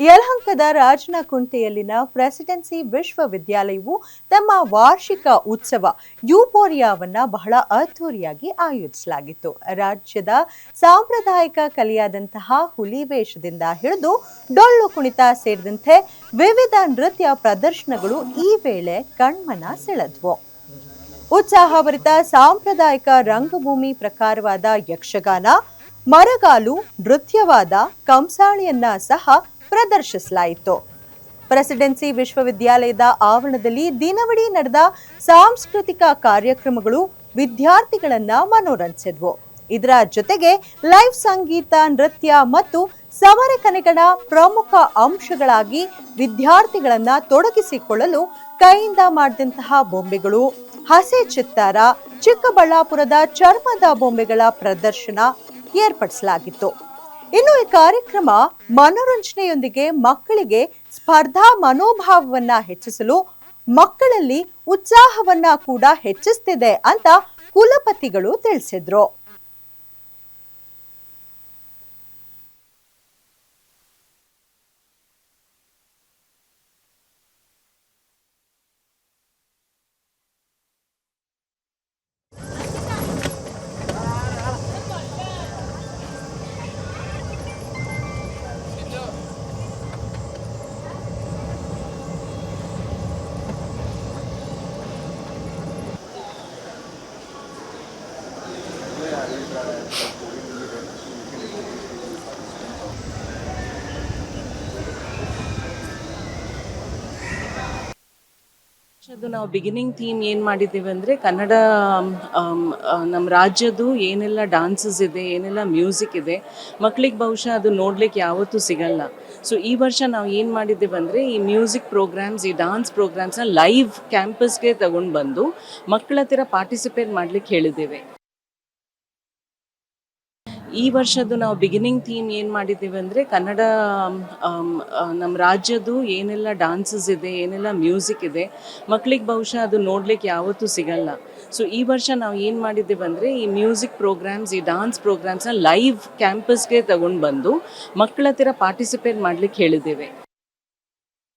ಯಲಹಂಕದ ರಾಜನಕುಂಟೆಯಲ್ಲಿನ presidency ವಿಶ್ವವಿದ್ಯಾಲಯವು ತಮ್ಮ ವಾರ್ಷಿಕ ಉತ್ಸವ ಯೂಫೋರಿಯಾವನ್ನ ಬಹಳ ಅದ್ದೂರಿಯಾಗಿ ಆಯೋಜಿಸಲಾಗಿತ್ತು. ರಾಜ್ಯದ ಸಾಂಪ್ರದಾಯಿಕ ಕಲೆಯಾದಂತಹ ಹುಲಿ ವೇಷದಿಂದ ಹಿಡಿದು ಡೊಳ್ಳು ಕುಣಿತ ಸೇರಿದಂತೆ ವಿವಿಧ ನೃತ್ಯ ಪ್ರದರ್ಶನಗಳು ಈ ವೇಳೆ ಕಣ್ಮನ ಸೆಳೆದ್ವು. ಉತ್ಸಾಹಭರಿತ ಸಾಂಪ್ರದಾಯಿಕ ರಂಗಭೂಮಿ ಪ್ರಕಾರವಾದ ಯಕ್ಷಗಾನ, ಮರಗಾಲು, ನೃತ್ಯವಾದ ಕಂಸಾಳಿಯನ್ನ ಸಹ ಪ್ರದರ್ಶಿಸಲಾಯಿತು. ಪ್ರೆಸಿಡೆನ್ಸಿ ವಿಶ್ವವಿದ್ಯಾಲಯದ ಆವರಣದಲ್ಲಿ ದಿನವಿಡೀ ನಡೆದ ಸಾಂಸ್ಕೃತಿಕ ಕಾರ್ಯಕ್ರಮಗಳು ವಿದ್ಯಾರ್ಥಿಗಳನ್ನ ಮನೋರಂಜಿಸಿದ್ವು. ಇದರ ಜೊತೆಗೆ ಲೈವ್ ಸಂಗೀತ, ನೃತ್ಯ ಮತ್ತು ಸಮರಕಲೆಗಳ ಪ್ರಮುಖ ಅಂಶಗಳಾಗಿ ವಿದ್ಯಾರ್ಥಿಗಳನ್ನ ತೊಡಗಿಸಿಕೊಳ್ಳಲು ಕೈಯಿಂದ ಮಾಡಿದಂತಹ ಬೊಂಬೆಗಳು, ಹಸೆ ಚಿತ್ತಾರ, ಚಿಕ್ಕಬಳ್ಳಾಪುರದ ಚರ್ಮದ ಬೊಂಬೆಗಳ ಪ್ರದರ್ಶನ ಏರ್ಪಡಿಸಲಾಗಿತ್ತು. ಇನ್ನು ಈ ಕಾರ್ಯಕ್ರಮ ಮನೋರಂಜನೆಯೊಂದಿಗೆ ಮಕ್ಕಳಿಗೆ ಸ್ಪರ್ಧಾ ಮನೋಭಾವವನ್ನ ಹೆಚ್ಚಿಸಲು, ಮಕ್ಕಳಲ್ಲಿ ಉತ್ಸಾಹವನ್ನ ಕೂಡ ಹೆಚ್ಚಿಸ್ತಿದೆ ಅಂತ ಕುಲಪತಿಗಳು ತಿಳಿಸಿದ್ರು. ನಾವು ಬಿಗಿನಿಂಗ್ ಥೀಮ್ ಏನು ಮಾಡಿದ್ದೀವಿ ಅಂದರೆ ಕನ್ನಡ ನಮ್ಮ ರಾಜ್ಯದ್ದು ಏನೆಲ್ಲ ಡಾನ್ಸಸ್ ಇದೆ, ಏನೆಲ್ಲ ಮ್ಯೂಸಿಕ್ ಇದೆ, ಮಕ್ಕಳಿಗೆ ಬಹುಶಃ ಅದು ನೋಡ್ಲಿಕ್ಕೆ ಯಾವತ್ತೂ ಸಿಗಲ್ಲ. ಸೊ ಈ ವರ್ಷ ನಾವು ಏನು ಮಾಡಿದ್ದೀವಿ ಅಂದರೆ ಈ ಮ್ಯೂಸಿಕ್ ಪ್ರೋಗ್ರಾಮ್ಸ್, ಈ ಡಾನ್ಸ್ ಪ್ರೋಗ್ರಾಮ್ಸ್ನ ಲೈವ್ ಕ್ಯಾಂಪಸ್ಗೆ ತಗೊಂಡು ಬಂದು ಮಕ್ಕಳ ಹತ್ತಿರ ಪಾರ್ಟಿಸಿಪೇಟ್ ಮಾಡ್ಲಿಕ್ಕೆ ಹೇಳಿದ್ದೇವೆ. ಈ ವರ್ಷದ್ದು ನಾವು ಬಿಗಿನಿಂಗ್ ಥೀಮ್ ಏನು ಮಾಡಿದ್ದೀವಿ ಅಂದರೆ ಕನ್ನಡ ನಮ್ಮ ರಾಜ್ಯದ್ದು ಏನೆಲ್ಲ ಡಾನ್ಸಸ್ ಇದೆ, ಏನೆಲ್ಲ ಮ್ಯೂಸಿಕ್ ಇದೆ, ಮಕ್ಕಳಿಗೆ ಬಹುಶಃ ಅದು ನೋಡ್ಲಿಕ್ಕೆ ಯಾವತ್ತೂ ಸಿಗಲ್ಲ. ಸೊ ಈ ವರ್ಷ ನಾವು ಏನು ಮಾಡಿದ್ದೀವಿ ಅಂದರೆ ಈ ಮ್ಯೂಸಿಕ್ ಪ್ರೋಗ್ರಾಮ್ಸ್, ಈ ಡಾನ್ಸ್ ಪ್ರೋಗ್ರಾಮ್ಸ್ನ ಲೈವ್ ಕ್ಯಾಂಪಸ್ಗೆ ತಗೊಂಡು ಬಂದು ಮಕ್ಕಳ ಹತ್ತಿರ ಪಾರ್ಟಿಸಿಪೇಟ್ ಮಾಡ್ಲಿಕ್ಕೆ ಹೇಳಿದ್ದೇವೆ.